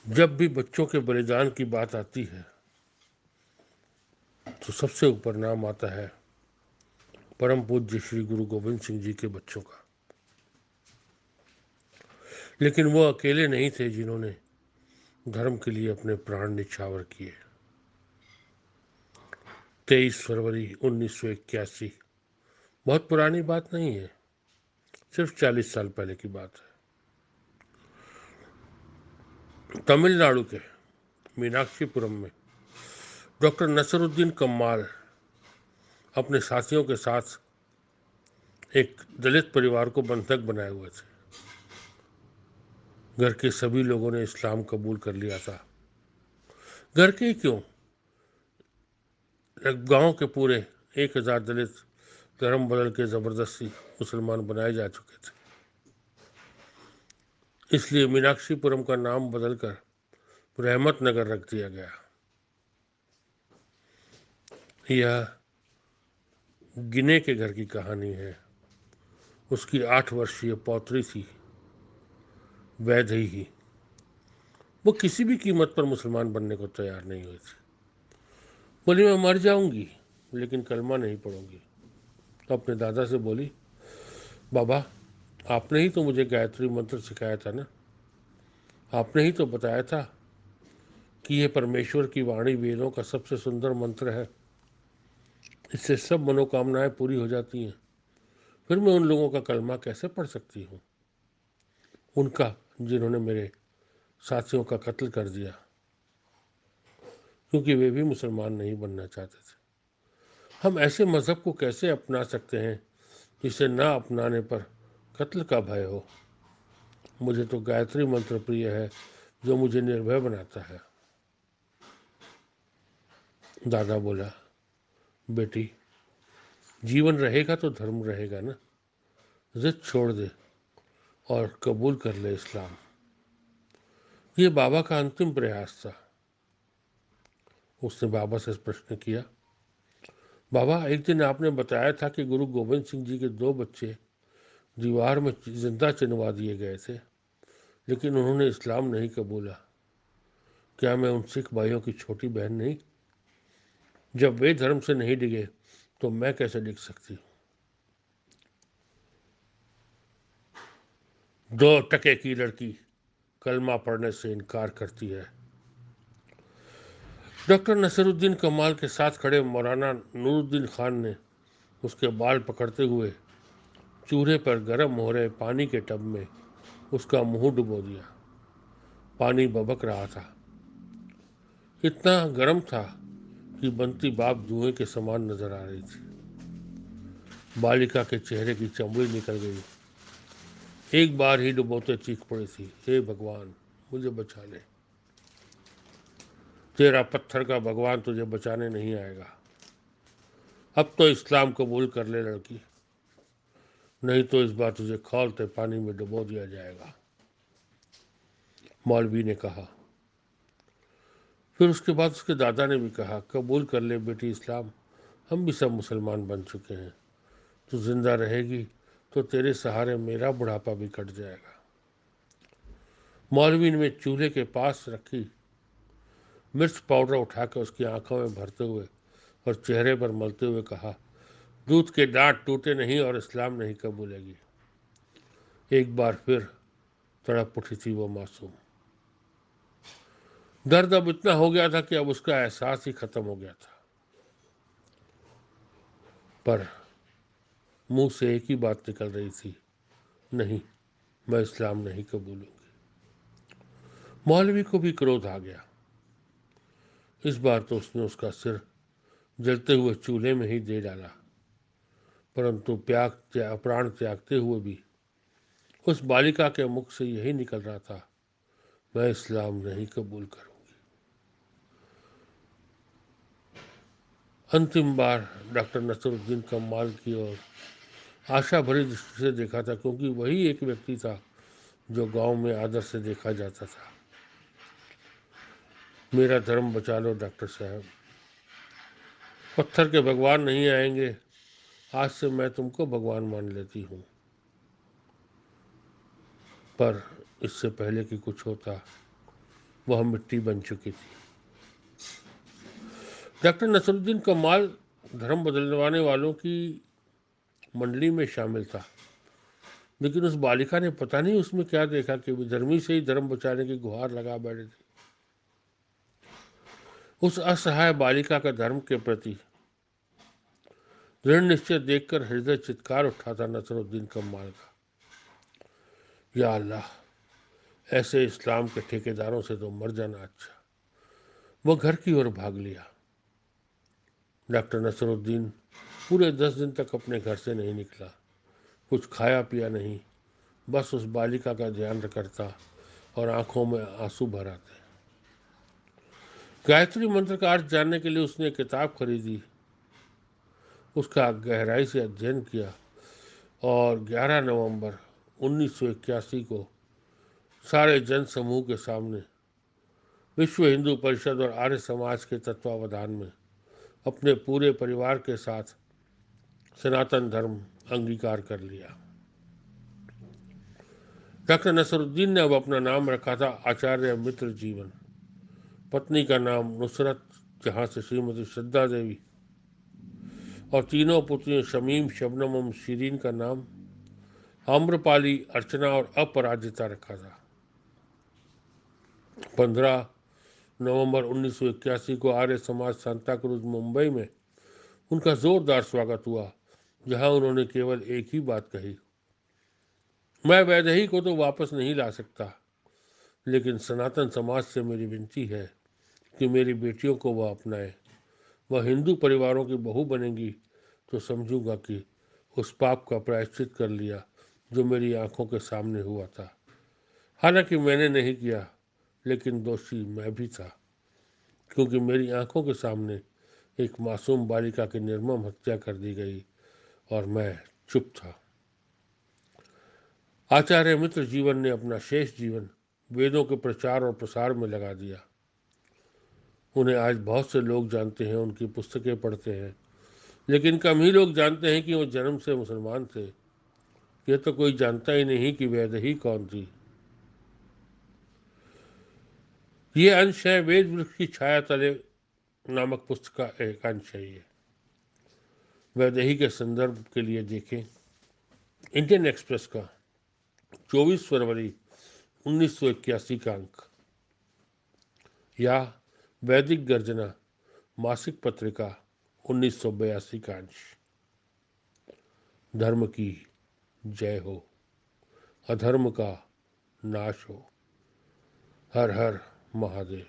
जब भी बच्चों के बलिदान की बात आती है तो सबसे ऊपर नाम आता है परम पूज्य श्री गुरु गोविंद सिंह जी के बच्चों का। लेकिन वो अकेले नहीं थे जिन्होंने धर्म के लिए अपने प्राण निछावर किए। 23 फरवरी 1981 बहुत पुरानी बात नहीं है, सिर्फ 40 साल पहले की बात है। तमिलनाडु के मीनाक्षीपुरम में डॉक्टर नसरुद्दीन कम्माल अपने साथियों के साथ एक दलित परिवार को बंधक बनाए हुए थे। घर के सभी लोगों ने इस्लाम कबूल कर लिया था। घर के ही क्यों, गांव के पूरे 1000 दलित धर्म बदल के जबरदस्ती मुसलमान बनाए जा चुके थे। इसलिए मीनाक्षीपुरम का नाम बदलकर रहमत नगर रख दिया गया। यह गिने के घर की कहानी है। उसकी 8 वर्षीय पौत्री थी वैदेही। वो किसी भी कीमत पर मुसलमान बनने को तैयार नहीं हुई थी। बोली मैं मर जाऊंगी लेकिन कलमा नहीं पढ़ूंगी। तो अपने दादा से बोली, बाबा आपने ही तो मुझे गायत्री मंत्र सिखाया था ना, आपने ही तो बताया था कि यह परमेश्वर की वाणी वेदों का सबसे सुंदर मंत्र है, इससे सब मनोकामनाएं पूरी हो जाती हैं। फिर मैं उन लोगों का कलमा कैसे पढ़ सकती हूँ, उनका जिन्होंने मेरे साथियों का कत्ल कर दिया, क्योंकि वे भी मुसलमान नहीं बनना चाहते थे। हम ऐसे मज़हब को कैसे अपना सकते हैं जिसे ना अपनाने पर कत्ल का भय हो। मुझे तो गायत्री मंत्र प्रिय है जो मुझे निर्भय बनाता है। दादा बोला, बेटी जीवन रहेगा तो धर्म रहेगा ना, जिद छोड़ दे और कबूल कर ले इस्लाम। ये बाबा का अंतिम प्रयास था। उसने बाबा से प्रश्न किया, बाबा एक दिन आपने बताया था कि गुरु गोविंद सिंह जी के 2 बच्चे दीवार में जिंदा चिनवा दिए गए थे, लेकिन उन्होंने इस्लाम नहीं कबूला। क्या मैं उन सिख भाइयों की छोटी बहन नहीं? जब वे धर्म से नहीं डिगे तो मैं कैसे डिग सकती हूँ? 2 टके की लड़की कलमा पढ़ने से इनकार करती है। डॉक्टर नसरुद्दीन कमाल के साथ खड़े मौलाना नूरुद्दीन खान ने उसके बाल पकड़ते हुए चूल्हे पर गर्म हो रहे पानी के टब में उसका मुंह डुबो दिया। पानी बबक रहा था, इतना गर्म था कि बनती बाप धुएं के समान नजर आ रही थी। बालिका के चेहरे की चमड़ी निकल गई। एक बार ही डुबोते चीख पड़ी थी, हे भगवान मुझे बचा ले, तेरा पत्थर का भगवान तुझे बचाने नहीं आएगा। अब तो इस्लाम कबूल कर ले लड़की, नहीं तो इस बार तुझे खौलते पानी में डुबो दिया जाएगा, मौलवी ने कहा। फिर उसके बाद उसके दादा ने भी कहा, कबूल कर ले बेटी इस्लाम, हम भी सब मुसलमान बन चुके हैं। तू जिंदा रहेगी तो तेरे सहारे मेरा बुढ़ापा भी कट जाएगा। मौलवी ने चूल्हे के पास रखी मिर्च पाउडर उठाकर उसकी आंखों में भरते हुए और चेहरे पर मलते हुए कहा, दूध के दांत टूटे नहीं और इस्लाम नहीं कबूलेगी। एक बार फिर तड़प उठी थी वो मासूम। दर्द अब इतना हो गया था कि अब उसका एहसास ही खत्म हो गया था, पर मुंह से एक ही बात निकल रही थी, नहीं मैं इस्लाम नहीं कबूलूंगी। मौलवी को भी क्रोध आ गया। इस बार तो उसने उसका सिर जलते हुए चूल्हे में ही दे डाला, परंतु प्राण त्यागते हुए भी उस बालिका के मुख से यही निकल रहा था, मैं इस्लाम नहीं कबूल करूंगी। अंतिम बार डॉक्टर नसरुद्दीन कमाल की ओर आशा भरी दृष्टि से देखा था, क्योंकि वही एक व्यक्ति था जो गांव में आदर से देखा जाता था। मेरा धर्म बचा लो डॉक्टर साहब, पत्थर के भगवान नहीं आएंगे, आज से मैं तुमको भगवान मान लेती हूँ। पर इससे पहले कि कुछ होता वह मिट्टी बन चुकी थी। डॉक्टर नसरुद्दीन कमाल धर्म बदलवाने वालों की मंडली में शामिल था, लेकिन उस बालिका ने पता नहीं उसमें क्या देखा कि विधर्मी से ही धर्म बचाने की गुहार लगा बैठे थे। उस असहाय बालिका का धर्म के प्रति दृढ़ निश्चय देखकर हृदय चित्कार उठा था नसरुद्दीन कमाल का। या अल्लाह, ऐसे इस्लाम के ठेकेदारों से तो मर जाना अच्छा। वह घर की ओर भाग लिया। डॉक्टर नसरुद्दीन पूरे 10 दिन तक अपने घर से नहीं निकला, कुछ खाया पिया नहीं, बस उस बालिका का ध्यान करता और आंखों में आंसू भर आते। गायत्री मंत्र का अर्थ जानने के लिए उसने किताब खरीदी, उसका गहराई से अध्ययन किया और 11 नवंबर 1981 को सारे जन समूह के सामने विश्व हिंदू परिषद और आर्य समाज के तत्वावधान में अपने पूरे परिवार के साथ सनातन धर्म अंगीकार कर लिया। डॉक्टर नसरुद्दीन ने अब अपना नाम रखा था आचार्य मित्र जीवन, पत्नी का नाम नुसरत जहां से श्रीमती श्रद्धा देवी और तीनों पुत्रियों शमीम, शबनम और शीरीन का नाम आम्रपाली, अर्चना और अपराजिता रखा था। 15 नवंबर 1981 को आर्य समाज सांता क्रूज मुंबई में उनका जोरदार स्वागत हुआ, जहां उन्होंने केवल एक ही बात कही, मैं वैदेही को तो वापस नहीं ला सकता, लेकिन सनातन समाज से मेरी विनती है कि मेरी बेटियों को वह अपनाए। वह हिंदू परिवारों की बहू बनेंगी तो समझूंगा कि उस पाप का प्रायश्चित कर लिया जो मेरी आंखों के सामने हुआ था। हालांकि मैंने नहीं किया, लेकिन दोषी मैं भी था, क्योंकि मेरी आंखों के सामने एक मासूम बालिका की निर्मम हत्या कर दी गई और मैं चुप था। आचार्य मित्र जीवन ने अपना शेष जीवन वेदों के प्रचार और प्रसार में लगा दिया। उन्हें आज बहुत से लोग जानते हैं, उनकी पुस्तकें पढ़ते हैं, लेकिन कम ही लोग जानते हैं कि वो जन्म से मुसलमान थे। यह तो कोई जानता ही नहीं कि वैदेही कौन थी। ये अंश है वेद वृक्ष की छाया तले नामक पुस्तक का एक अंश है। ये वैदेही के संदर्भ के लिए देखें इंडियन एक्सप्रेस का 24 फरवरी 1981 का अंक, या वैदिक गर्जना मासिक पत्रिका 1982 का अंश। धर्म की जय हो, अधर्म का नाश हो। हर हर महादेव।